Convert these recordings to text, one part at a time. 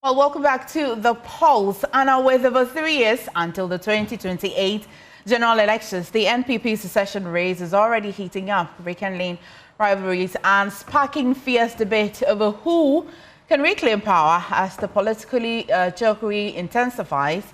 Well, welcome back to The Pulse. And now with over 3 years until the 2028 general elections, the NPP secession race is already heating up, rekindling rivalries and sparking fierce debate over who can reclaim power as the politically jokery intensifies.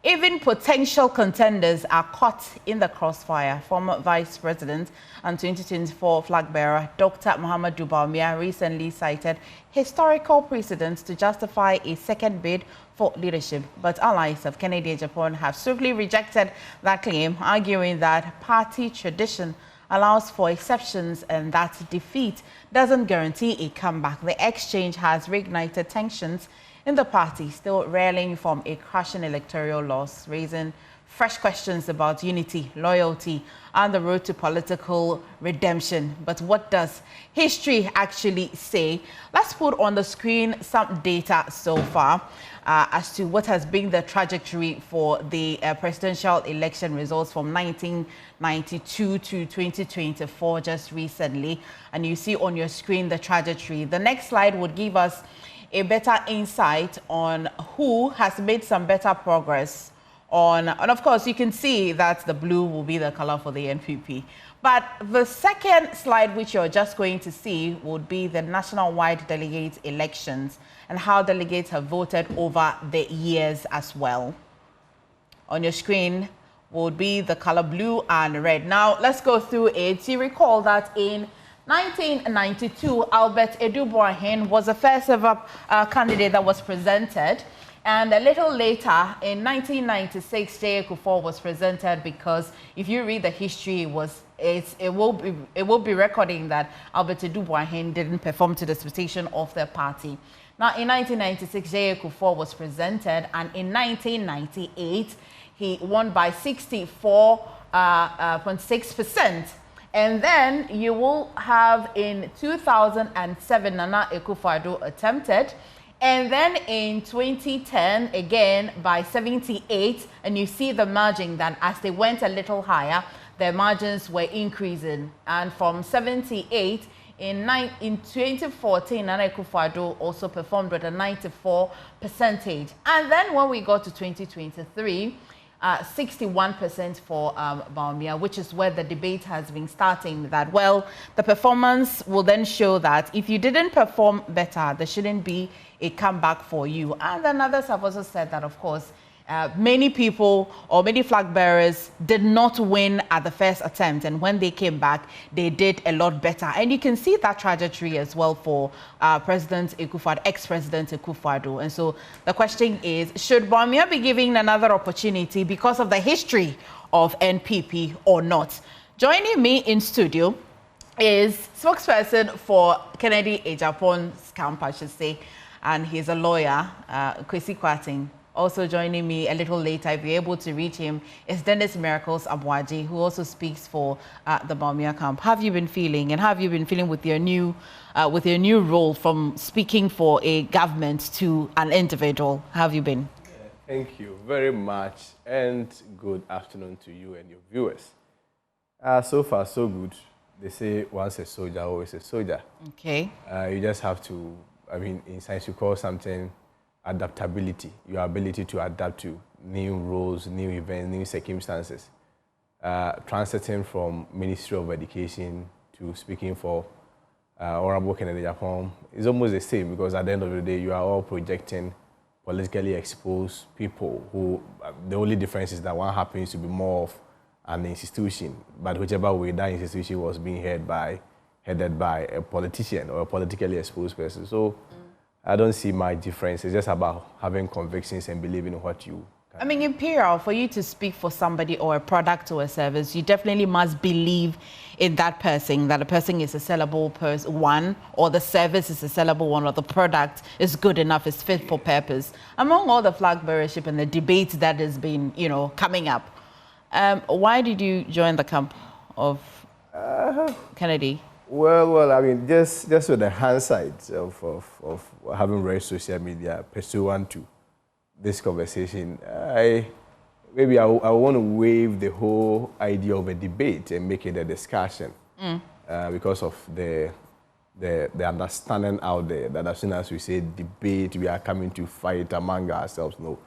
Even potential contenders are caught in the crossfire. Former Vice President and 2024 flag bearer Dr. Muhammadu Bawumia recently cited historical precedents to justify a second bid for leadership. But allies of Kennedy Agyapong have swiftly rejected that claim, arguing that party tradition allows for exceptions and that defeat doesn't guarantee a comeback. The exchange has reignited tensions in the party, still reeling from a crushing electoral loss, raising fresh questions about unity, loyalty, and the road to political redemption. But what does history actually say? Let's put on the screen some data so far as to what has been the trajectory for the presidential election results from 1992 to 2024 just recently. And you see on your screen the trajectory. The next slide would give us a better insight on who has made some better progress on, and of course you can see that the blue will be the color for the NPP. But the second slide, which you're just going to see, would be the national-wide delegate elections and how delegates have voted over the years as well. On your screen would be the color blue and red. Now let's go through it. You recall that in 1992, Albert Edu-Boahen was the first ever candidate that was presented. And a little later, in 1996, J.A. Kufuor was presented because if you read the history, it will be recording that Albert Edu-Boahen didn't perform to the expectation of the party. Now, in 1996, J.A. Kufuor was presented, and in 1998, he won by 64.6%. And then you will have in 2007, Nana Akufo-Addo attempted. And then in 2010, again by 78. And you see the margin that as they went a little higher, their margins were increasing. And from 78, in 2014, Nana Akufo-Addo also performed with a 94%. And then when we got to 2023, 61% for Bawumia, which is where the debate has been starting, that, well, the performance will then show that if you didn't perform better, there shouldn't be a comeback for you. And then others have also said that, of course, many people or many flag bearers did not win at the first attempt, and when they came back, they did a lot better. And you can see that trajectory as well for ex-President Akufo-Addo. And so the question is, should Bawumia be given another opportunity because of the history of NPP or not? Joining me in studio is spokesperson for Kennedy Agyapong's camp, I should say, and he's a lawyer, Kwesi Kwarteng. Also joining me a little later, if you're able to reach him, is Dennis Miracles Abuaji, who also speaks for the Bawumia camp. How have you been feeling, and how have you been feeling with your new role from speaking for a government to an individual? How have you been? Thank you very much, and good afternoon to you and your viewers. So far, so good. They say once a soldier, always a soldier. Okay. You just have to, in science you call something adaptability, your ability to adapt to new roles, new events, new circumstances. Transiting from Ministry of Education to speaking for Honorable Kennedy Agyapong is almost the same, because at the end of the day, you are all projecting politically exposed people who, the only difference is that one happens to be more of an institution, but whichever way that institution was being headed by a politician or a politically exposed person. So I don't see my difference. It's just about having convictions and believing in what you can. Imperial, for you to speak for somebody or a product or a service, you definitely must believe in that person, that the person is a sellable one, or the service is a sellable one, or the product is good enough, is fit for purpose. Among all the flag bearership and the debate that has been, coming up, why did you join the camp of Kennedy? Well, just with the hindsight of having read social media pursuant to this conversation, I want to waive the whole idea of a debate and make it a discussion because of the the understanding out there that as soon as we say debate, we are coming to fight among ourselves. No,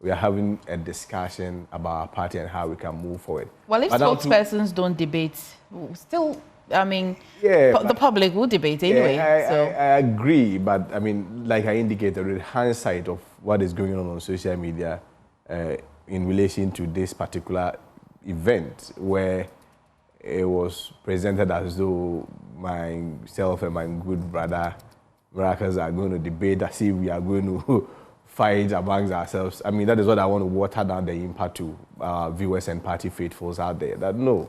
we are having a discussion about our party and how we can move forward. Well, if spokespersons don't debate, still, I mean, the public will debate anyway. I agree, but I mean, like I indicated, with hindsight of what is going on social media in relation to this particular event, where it was presented as though myself and my good brother Miracles are going to debate as if we are going to fight amongst ourselves. I mean, that is what I want to water down the impact to viewers and party faithfuls out there. That no,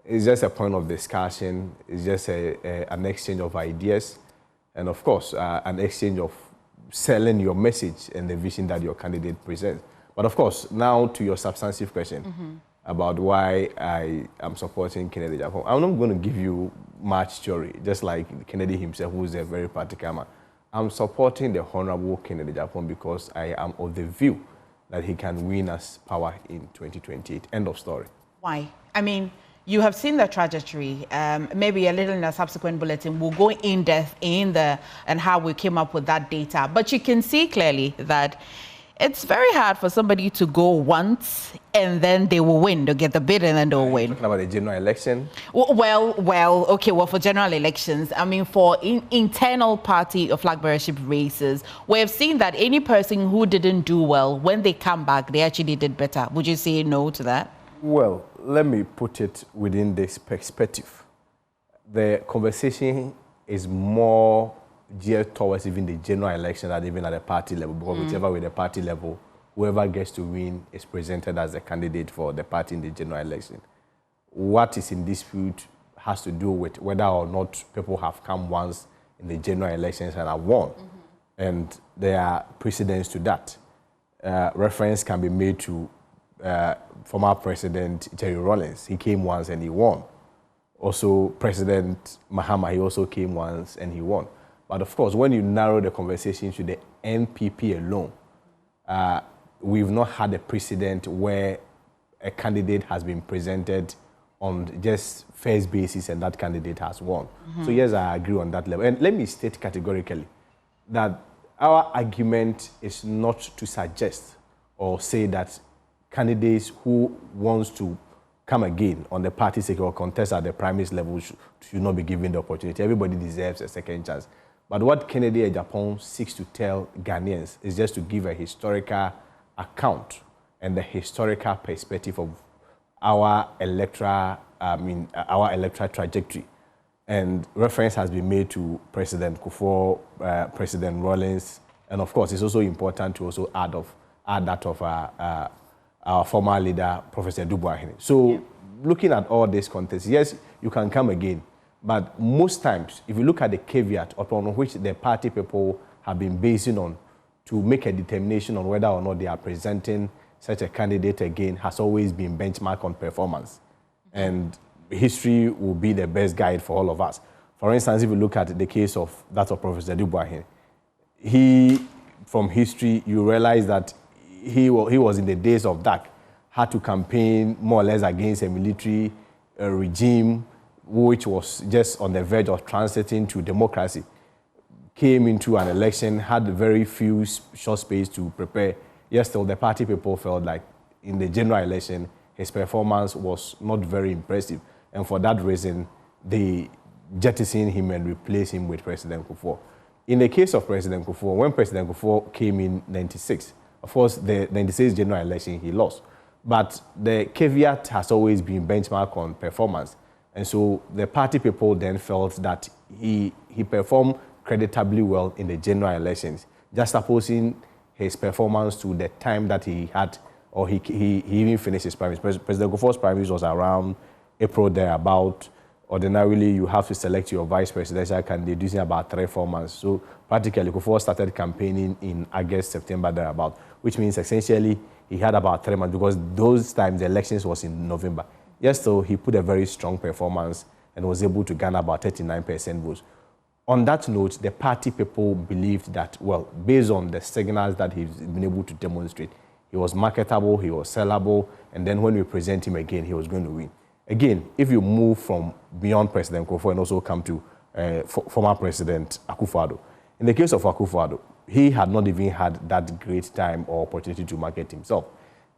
it's just a point of discussion. It's just an exchange of ideas. And of course, an exchange of selling your message and the vision that your candidate presents. But of course, now to your substantive question about why I am supporting Kennedy Agyapong. I'm not going to give you much story, just like Kennedy himself, who is a very practical man. I'm supporting the Honorable Kennedy Agyapong because I am of the view that he can win us power in 2028. End of story. Why? I mean, you have seen the trajectory. Maybe a little in a subsequent bulletin, we'll go in depth and how we came up with that data. But you can see clearly that it's very hard for somebody to go once and then they will win. They'll get the bid and then they'll win. Talking about the general election? Okay, for general elections, I mean, for internal party or flag bearership races, we have seen that any person who didn't do well, when they come back, they actually did better. Would you say no to that? Well, let me put it within this perspective. The conversation is more geared towards even the general election than even at the party level, because whichever way the party level, whoever gets to win is presented as a candidate for the party in the general election. What is in dispute has to do with whether or not people have come once in the general elections and have won. And there are precedents to that. Reference can be made to former President Jerry Rawlings. He came once and he won. Also, President Mahama, he also came once and he won. But of course, when you narrow the conversation to the NPP alone, we've not had a precedent where a candidate has been presented on just first basis and that candidate has won. So yes, I agree on that level. And let me state categorically that our argument is not to suggest or say that candidates who wants to come again on the party ticket or contest at the primaries level should not be given the opportunity. Everybody deserves a second chance. But what Kennedy Agyapong seeks to tell Ghanaians is just to give a historical account and the historical perspective of our electoral trajectory. And reference has been made to President Kufuor, President Rawlings, and of course, it's also important to also add that of our former leader, Professor Dubois. So, looking at all this context, yes, you can come again. But most times, if you look at the caveat upon which the party people have been basing on to make a determination on whether or not they are presenting such a candidate again, has always been benchmark on performance. And history will be the best guide for all of us. For instance, if you look at the case of that of Professor Dubois, from history, you realize that he was in the days of dark, had to campaign more or less against a military regime, which was just on the verge of transiting to democracy, came into an election, had very few short space to prepare. Yes, still the party people felt like in the general election, his performance was not very impressive. And for that reason, they jettisoned him and replaced him with President Kufuor. In the case of President Kufuor, when President Kufuor came in 96, of course, the 96 general election, he lost. But the caveat has always been benchmark on performance. And so the party people then felt that he performed creditably well in the general elections, just opposing his performance to the time that he had, or he even finished his primaries. President Kufuor's primaries was around April thereabout. Ordinarily, you have to select your vice presidential candidate using about 3-4 months. So practically, Kufuor started campaigning in August, September thereabout, which means essentially he had about 3 months because those times the elections was in November. Yes, so he put a very strong performance and was able to garner about 39% votes. On that note, the party people believed that, well, based on the signals that he's been able to demonstrate, he was marketable, he was sellable, and then when we present him again, he was going to win. Again, if you move from beyond President Kufuor and also come to former President Akufo-Addo. In the case of Akufo-Addo, he had not even had that great time or opportunity to market himself.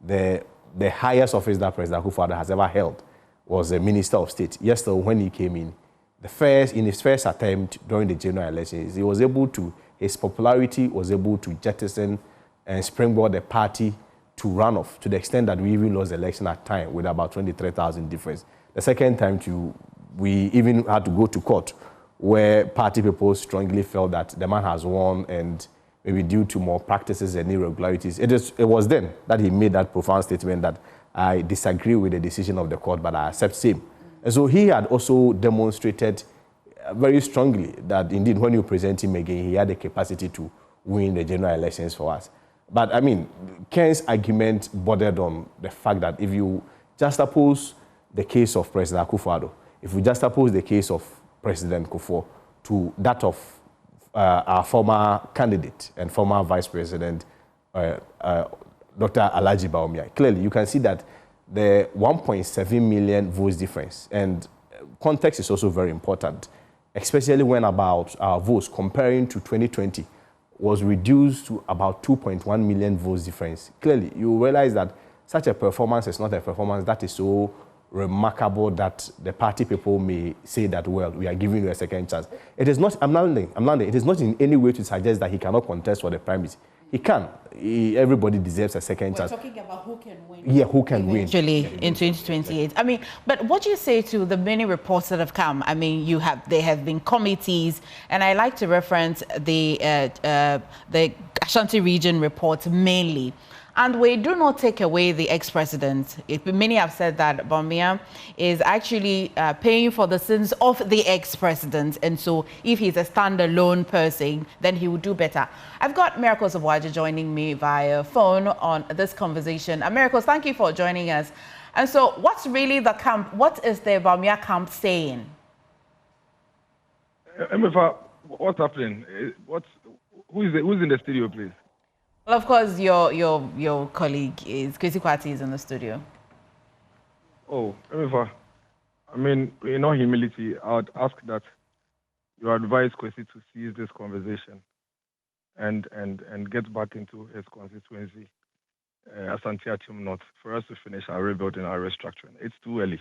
The highest office that President Akufo-Addo has ever held was a Minister of State. Yesterday, when he came in, in his first attempt during the general elections, he was able to, his popularity was able to jettison and springboard the party to runoff, to the extent that we even lost the election at time with about 23,000 difference. The second time, we even had to go to court, where party people strongly felt that the man has won, and maybe due to more practices and irregularities. It was then that he made that profound statement that I disagree with the decision of the court, but I accept same. And so he had also demonstrated very strongly that indeed when you present him again, he had the capacity to win the general elections for us. But I mean, Ken's argument bordered on the fact that if you juxtapose the case of President Akufo-Addo, if we juxtapose the case of President Kufuor to that of our former candidate and former Vice President, Dr. Alhaji Bawumia, clearly you can see that the 1.7 million votes difference, and context is also very important, especially when about our votes comparing to 2020 was reduced to about 2.1 million votes difference. Clearly, you realize that such a performance is not a performance that is so remarkable that the party people may say that, well, we are giving you a second chance. It is not, I'm landing, it is not in any way to suggest that he cannot contest for the primaries. He can. Everybody deserves a second chance. We're talking about who can win. Yeah, who can win. Actually, in 2028. I mean, but what do you say to the many reports that have come? I mean, there have been committees, and I like to reference the Ashanti region reports mainly. And we do not take away the ex-president. Many have said that Bawumia is actually paying for the sins of the ex-president. And so if he's a standalone person, then he will do better. I've got Miracles of Waja joining me via phone on this conversation. Miracles, thank you for joining us. And so what's really the camp? What is the Bawumia camp saying? What's happening? Who's in the studio, please? Well, of course, your colleague is Kwesi Kwati is in the studio. Oh, I mean, in all humility, I would ask that you advise Kwesi to seize this conversation and get back into his constituency, Asante Agyapong North, for us to finish our rebuilding, our restructuring. It's too early.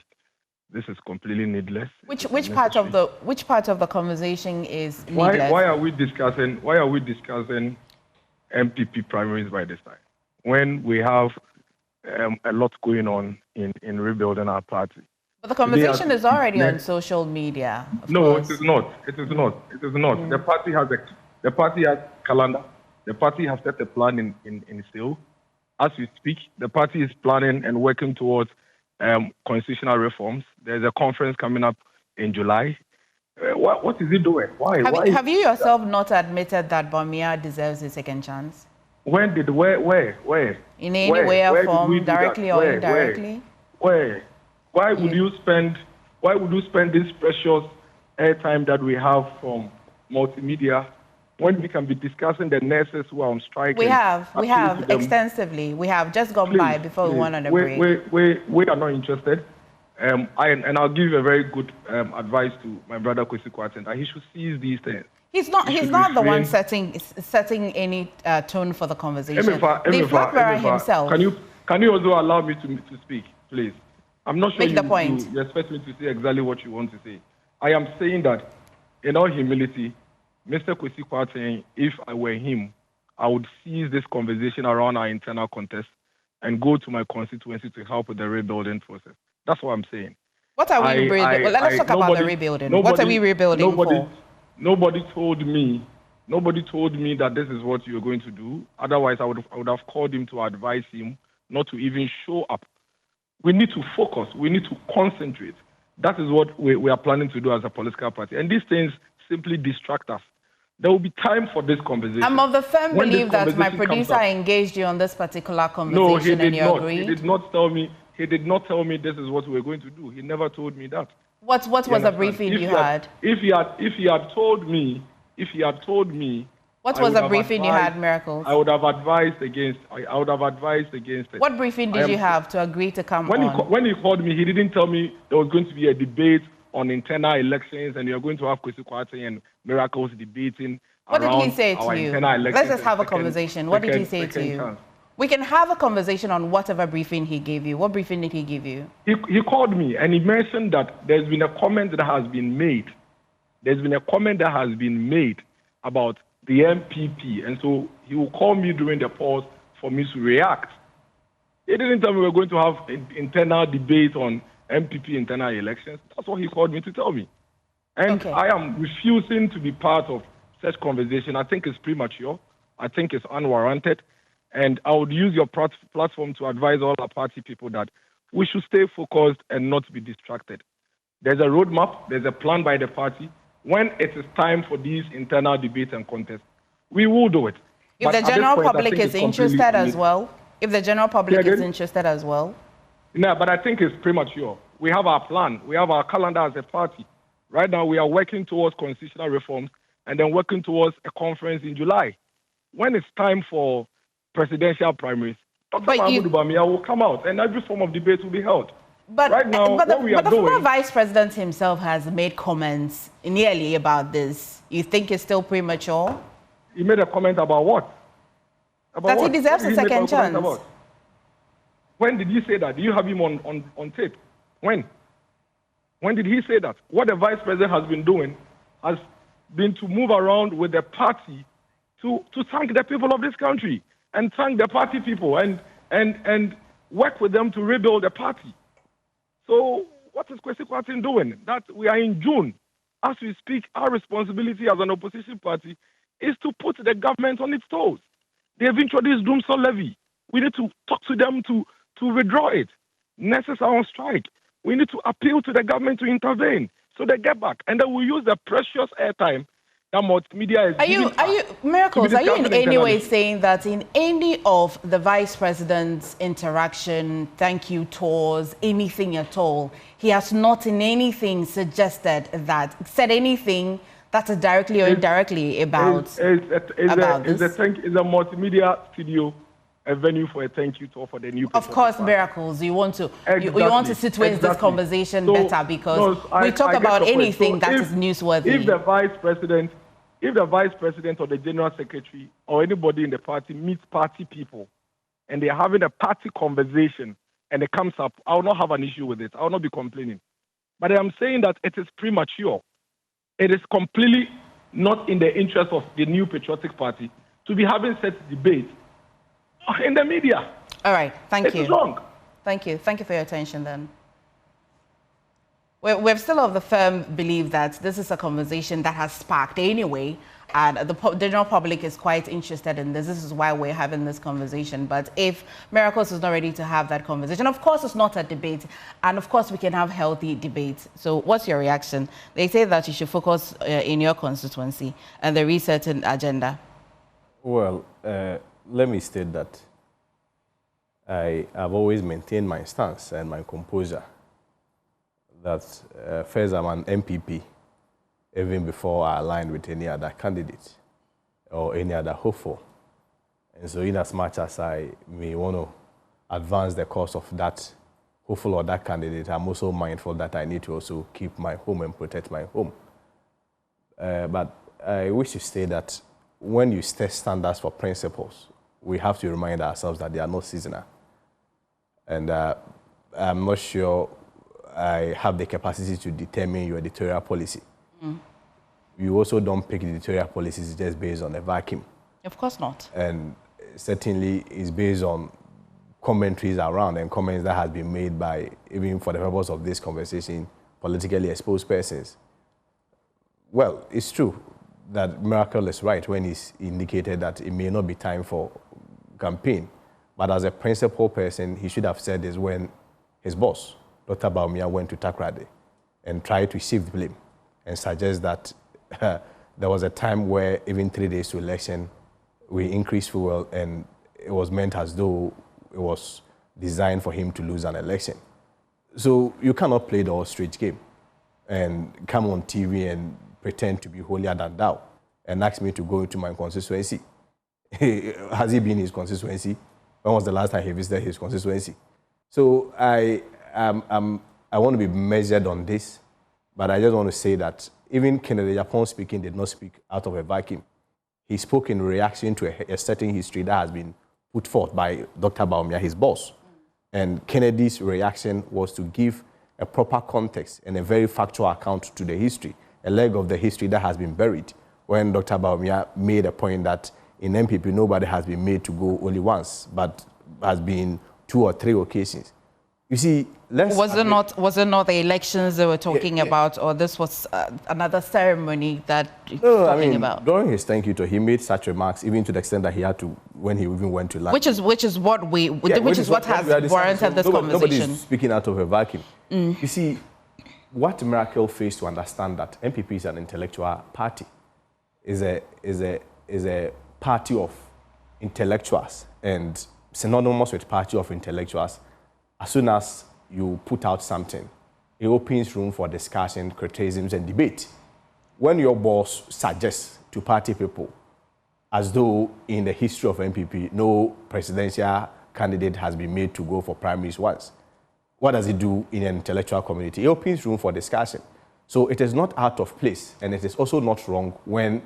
This is completely needless. Which part of the conversation is needless? Why are we discussing NPP primaries by this time, when we have a lot going on in rebuilding our party? But the conversation is already on social media. No, it is not. It is not. Mm. The party has calendar. The party has set a plan in seal. As we speak, the party is planning and working towards constitutional reforms. There's a conference coming up in July. What is he doing? Why? Have you yourself not admitted that Bawumia deserves a second chance? Where? In any way or form, directly or indirectly? Where? Why would you spend this precious airtime that we have from multimedia when we can be discussing the nurses who are on strike? We have extensively. We have just gone by before we went on a break. We are not interested. I'll give a very good advice to my brother Kwesi Kwati that he should seize these things. He's not the one setting any tone for the conversation. The flag bearer himself. Can you also allow me to speak, please? I'm not sure you expect me to say exactly what you want to say. I am saying that, in all humility, Mr. Kwesi Kwati, if I were him, I would seize this conversation around our internal contest and go to my constituency to help with the rebuilding process. That's what I'm saying. What are we rebuilding? Let's talk about the rebuilding. What are we rebuilding for? Nobody told me that this is what you're going to do. Otherwise, I would have called him to advise him not to even show up. We need to focus. We need to concentrate. That is what we are planning to do as a political party. And these things simply distract us. There will be time for this conversation. I'm of the firm belief that my producer engaged you on this particular conversation. No, he did and you not. agreed? He did not tell me this is what we were going to do. He never told me that. What was the briefing you had? If he had told me. What was the briefing you had, Miracles? I would have advised against it. What briefing did you have to agree to come on? When he called me, he didn't tell me there was going to be a debate on internal elections, and you're going to have Kwesi Kwarteng and Miracles debating what around did he say our to you? internal elections. Let's just have a conversation. What did he say to you? Chance. We can have a conversation on whatever briefing he gave you. What briefing did he give you? He called me and he mentioned that there's been a comment that has been made. There's been a comment that has been made about the NPP, and so he will call me during the pause for me to react. He didn't tell me we were going to have internal debate on NPP internal elections. That's what he called me to tell me. And I am refusing to be part of such conversation. I think it's premature. I think it's unwarranted. And I would use your platform to advise all our party people that we should stay focused and not be distracted. There's a roadmap. There's a plan by the party. When it is time for these internal debates and contests, we will do it. If the general public is interested as well? If the general public is interested as well? No, but I think it's premature. We have our plan. We have our calendar as a party. Right now, we are working towards constitutional reforms and then working towards a conference in July. When it's time for presidential primaries, Dr. Mahmoud Bawumia will come out and every form of debate will be held. But right now, the former vice president himself has made comments nearly about this. You think it's still premature? He made a comment about what? That he deserves a second chance. When did he say that? Do you have him on tape? When? When did he say that? What the vice president has been doing has been to move around with the party to thank the people of this country and thank the party people and work with them to rebuild the party. So what is Kwesi Kwarteng doing? That we are in June. As we speak, our responsibility as an opposition party is to put the government on its toes. They have introduced Doomsday levy. We need to talk to them to withdraw it. Nurses are on strike. We need to appeal to the government to intervene so they get back. And then we use the precious airtime that multimedia is Miracles, are you in any way saying that in any of the vice president's interaction, thank you tours, anything at all, he has not in anything suggested that, said anything that is directly or indirectly about this? It's a multimedia studio, a venue for a thank you tour for the new. Of course, Miracles. You want to you want to situate this conversation better because we talk about anything that is newsworthy. If the vice president or the general secretary or anybody in the party meets party people and they're having a party conversation and it comes up, I will not have an issue with it. I will not be complaining. But I'm saying that it is premature. It is completely not in the interest of the new patriotic party to be having such debate in the media. All right, thank you. It's wrong. Thank you. Thank you for your attention then. We're still of the firm belief that this is a conversation that has sparked anyway, and the general public is quite interested in this. This is why we're having this conversation. But if Miracles is not ready to have that conversation, of course it's not a debate, and of course we can have healthy debates. So what's your reaction? They say that you should focus in your constituency and the resetting agenda. Well, let me state that I have always maintained my stance and my composure that first I'm an NPP, even before I aligned with any other candidate or any other hopeful. And so in as much as I may want to advance the cause of that hopeful or that candidate, I'm also mindful that I need to also keep my home and protect my home. But I wish to say that when you set standards for principles, we have to remind ourselves that they are not seasonal. And I'm not sure I have the capacity to determine your editorial policy. You also don't pick editorial policies just based on a vacuum. Of course not. And certainly it's based on commentaries around and comments that has been made by, even for the purpose of this conversation, politically exposed persons. Well, it's true that Miracle is right when he's indicated that it may not be time for campaign, but as a principal person, he should have said this when his boss, Dr. Bawumia, went to Takoradi and tried to shift blame and suggest that there was a time where even 3 days to election, we increased fuel and it was meant as though it was designed for him to lose an election. So you cannot play the ostrich game and come on TV and pretend to be holier than thou and ask me to go into my constituency. Has he been in his constituency? When was the last time he visited his constituency? So I want to be measured on this, But I just want to say that even Kennedy Agyapong speaking did not speak out of a vacuum. He spoke in reaction to a certain history that has been put forth by Dr. Bawumia, his boss. And Kennedy's reaction was to give a proper context and a very factual account to the history, a leg of the history that has been buried, when Dr. Bawumia made a point that in NPP, nobody has been made to go only once, but has been 2 or 3 occasions. You see, was it not the elections they were talking about, or this was another ceremony that he's talking about? During his thank you to, he made such remarks, even to the extent that he had to, when he even went to lunch. Which is what has warranted this conversation. Nobody's speaking out of a vacuum. You see, what Miracle fails to understand that NPP is an intellectual party, is a party of intellectuals, and synonymous with party of intellectuals. As soon as you put out something, it opens room for discussion, criticisms, and debate. When your boss suggests to party people, as though in the history of NPP, no presidential candidate has been made to go for primaries once, what does it do in an intellectual community? It opens room for discussion. So it is not out of place, and it is also not wrong when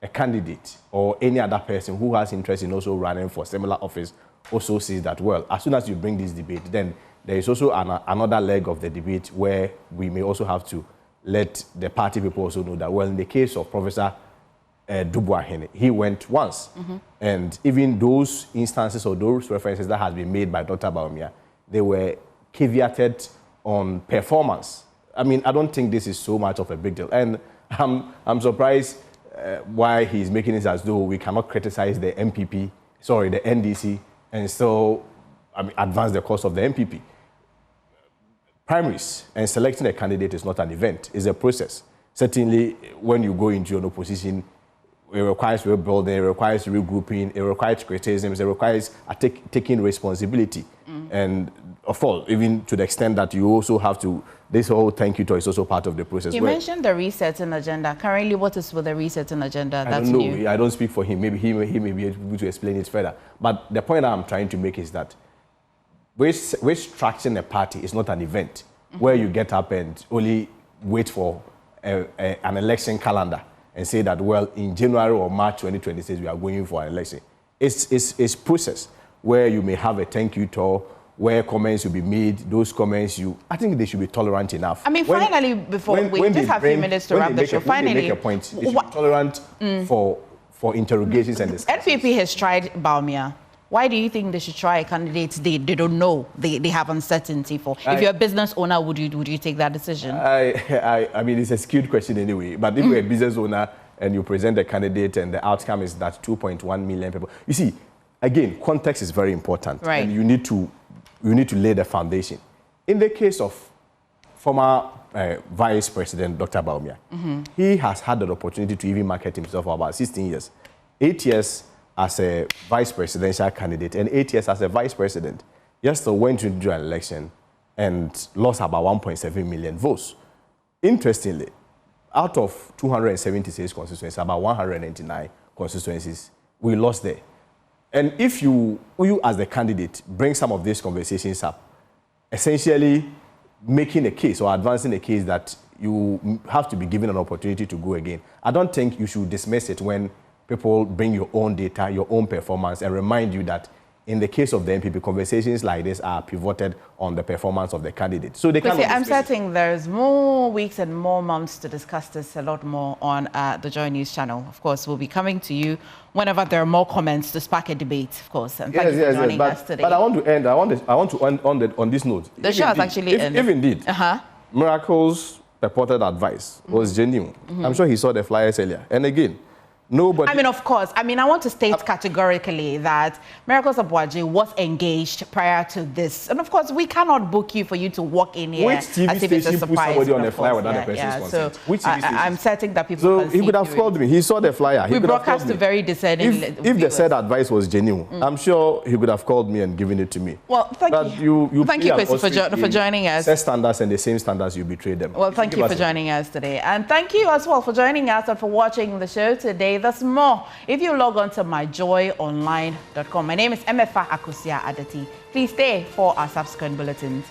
a candidate or any other person who has interest in also running for similar office also sees that, well, as soon as you bring this debate, then there is also another leg of the debate where we may also have to let the party people also know that, well, in the case of Professor Dubois, he went once. And even those instances or those references that has been made by Dr. Bawumia, they were caveated on performance. I mean, I don't think this is so much of a big deal. And I'm surprised why he's making it as though we cannot criticize the NPP, sorry, the NDC, and still advance the cause of the NPP. Primaries and selecting a candidate is not an event, it's a process. Certainly, when you go into an opposition, it requires rebuilding, it requires regrouping, it requires criticisms, it requires taking responsibility. And of course, even to the extent that you also have to, this whole thank you to is also part of the process. You mentioned the resetting agenda. Currently, what is with the resetting agenda? I don't know. I don't speak for him. Maybe he may be able to explain it further. But the point I'm trying to make is that restructuring a party is not an event where you get up and only wait for an election calendar and say that, well, in January or March 2026, we are going for an election. It's process where you may have a thank you tour, where comments will be made, those comments I think they should be tolerant enough. I mean, finally, before we just have a few minutes to wrap the show, finally, they make a point, they should be tolerant for interrogations and discussions. NPP has tried Bawumia. Why do you think they should try a candidate they don't know, they have uncertainty for? If you're a business owner, would you take that decision? I mean, it's a skewed question anyway, but if you're a business owner and you present a candidate and the outcome is that 2.1 million people, you see, again, context is very important, right? And you need to lay the foundation. In the case of former Vice President Dr. Bawumia, he has had the opportunity to even market himself for about 16 years. 8 years as a vice presidential candidate and 8 years as a vice president. Yes, so went into an election and lost about 1.7 million votes. Interestingly, out of 276 constituencies, about 199 constituencies, we lost there. And if you as the candidate bring some of these conversations up, essentially making a case or advancing a case that you have to be given an opportunity to go again, I don't think you should dismiss it when people bring your own data, your own performance, and remind you that in the case of the NPP, conversations like this are pivoted on the performance of the candidate. So they can't. I'm certain there's more weeks and more months to discuss this a lot more on the Joy News channel. Of course, we'll be coming to you whenever there are more comments to spark a debate, of course. And thank you for joining us today. But I want to end. I want to end on this note. The show has actually ended. If indeed, Miracle's purported advice was genuine, I'm sure he saw the flyers earlier. And again, nobody. I mean, of course. I mean, I want to state categorically that Miracles Abuaji was engaged prior to this. And of course, we cannot book you for you to walk in here as if it's a surprise. Which TV station put somebody on a flyer without the person's consent? So which TV station? I'm certain that people So he could have called me. He saw the flyer. We broadcast to very discerning If the said advice was genuine, I'm sure he could have called me and given it to me. Well, thank you. Thank you, Kwesi, for joining us. Set standards and the same standards, you betrayed them. Well, thank you for joining us today. And thank you as well for joining us and for watching the show today. There's more if you log on to myjoyonline.com. My name is Emefa Akosia Adati. Please stay for our subsequent bulletins.